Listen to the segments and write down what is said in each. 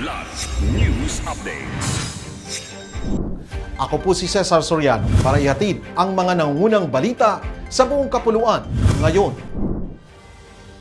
Kidlat News Updates. Ako po si Cesar Soriano para ihatid ang mga nangungunang balita sa buong kapuluan ngayon.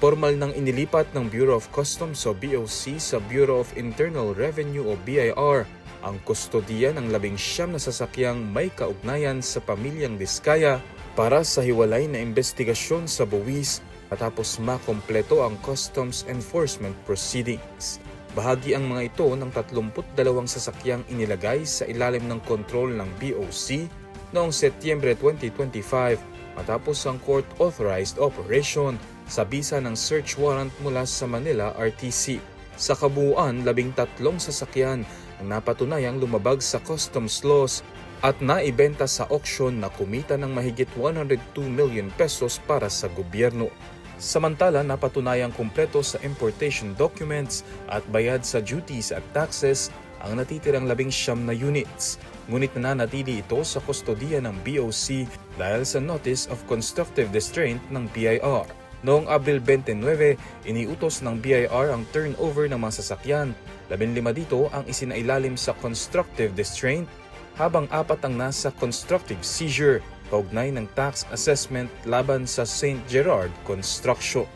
Formal nang inilipat ng Bureau of Customs o BOC sa Bureau of Internal Revenue o BIR ang kustodiya ng 19 na sasakyang may kaugnayan sa pamilyang Diskaya para sa hiwalay na investigasyon sa buwis matapos makompleto ang Customs Enforcement Proceedings. Bahagi ang mga ito ng 32 sasakyang inilagay sa ilalim ng kontrol ng BOC noong Setyembre 2025 matapos ang court-authorized operation sa bisa ng search warrant mula sa Manila RTC. Sa kabuuan, 13 sasakyan ang napatunayang lumabag sa customs laws at naibenta sa auction na kumita ng mahigit 102 million pesos para sa gobyerno. Samantala, napatunayang kumpleto sa importation documents at bayad sa duties at taxes ang natitirang 19 na units. Ngunit nananatili ito sa kustodiya ng BOC dahil sa Notice of Constructive Distraint ng BIR. Noong Abril 29, iniutos ng BIR ang turnover ng mga sasakyan. 15 dito ang isinailalim sa constructive distraint, habang 4 ang nasa constructive seizure, kaugnay ng tax assessment laban sa St. Gerard Construction.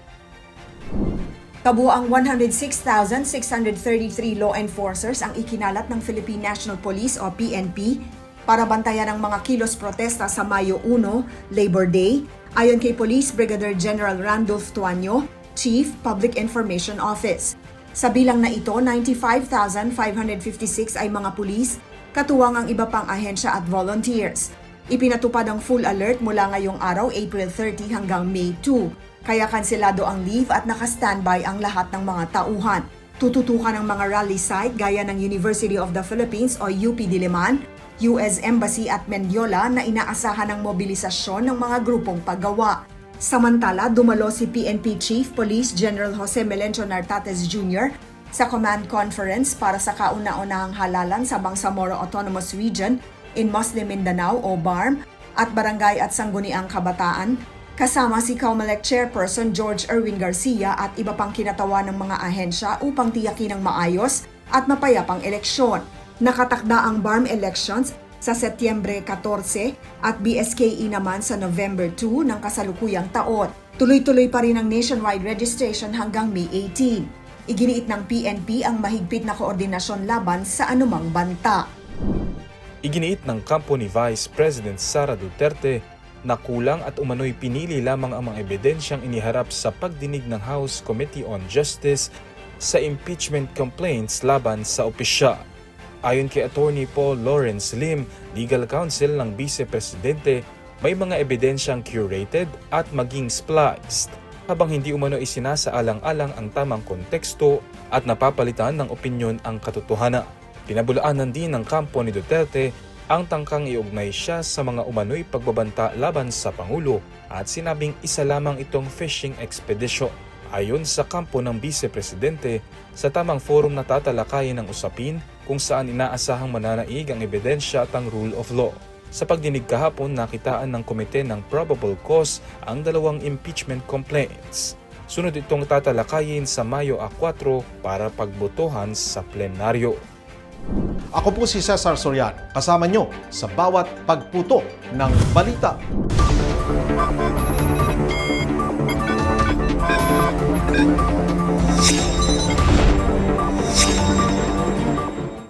Kabuang 106,633 law enforcers ang ikinalat ng Philippine National Police o PNP para bantayan ang mga kilos protesta sa Mayo 1, Labor Day, ayon kay Police Brigadier General Randolph Tuanyo, Chief Public Information Office. Sa bilang na ito, 95,556 ay mga pulis, katuwang ang iba pang ahensya at volunteers. Ipinatupad ang full alert mula ngayong araw, April 30 hanggang May 2. Kaya kanselado ang leave at naka-standby ang lahat ng mga tauhan. Tututukan ang mga rally site gaya ng University of the Philippines o UP Diliman, US Embassy at Mendiola na inaasahan ng mobilisasyon ng mga grupong paggawa. Samantala, dumalo si PNP Chief Police General Jose Melencio Nartates Jr. sa command conference para sa kauna-unahang halalan sa Bangsamoro Autonomous Region in Muslim Mindanao o BARM at Barangay at Sangguniang Kabataan, kasama si COMELEC Chairperson George Erwin Garcia at iba pang kinatawa ng mga ahensya upang tiyakin ang maayos at mapayapang eleksyon. Nakatakda ang BARM elections sa Setyembre 14 at BSKE naman sa November 2 ng kasalukuyang taon. Tuloy-tuloy pa rin ang nationwide registration hanggang May 18. Iginiit ng PNP ang mahigpit na koordinasyon laban sa anumang banta. Iginiit ng kampo ni Vice President Sara Duterte na kulang at umano'y pinili lamang ang mga ebidensyang iniharap sa pagdinig ng House Committee on Justice sa impeachment complaints laban sa opisyal. Ayon kay Attorney Paul Lawrence Lim, Legal Counsel ng Vice Presidente, may mga ebidensyang curated at maging spliced, habang hindi umano isinasaalang-alang ang tamang konteksto at napapalitan ng opinyon ang katotohanan. Pinabulaanan din ng kampo ni Duterte ang tangkang iugnay siya sa mga umano'y pagbabanta laban sa Pangulo at sinabing isa lamang itong fishing expedition. Ayon sa kampo ng Vice Presidente, sa tamang forum na tatalakayin ng usapin kung saan inaasahang mananaig ang ebidensya at ang rule of law. Sa pagdinig kahapon, nakitaan ng komite ng probable cause ang 2 impeachment complaints. Sunod itong tatalakayin sa Mayo 4 para pagbotohan sa plenaryo. Ako po si Cesar Soriano, kasama nyo sa bawat pagputo ng balita.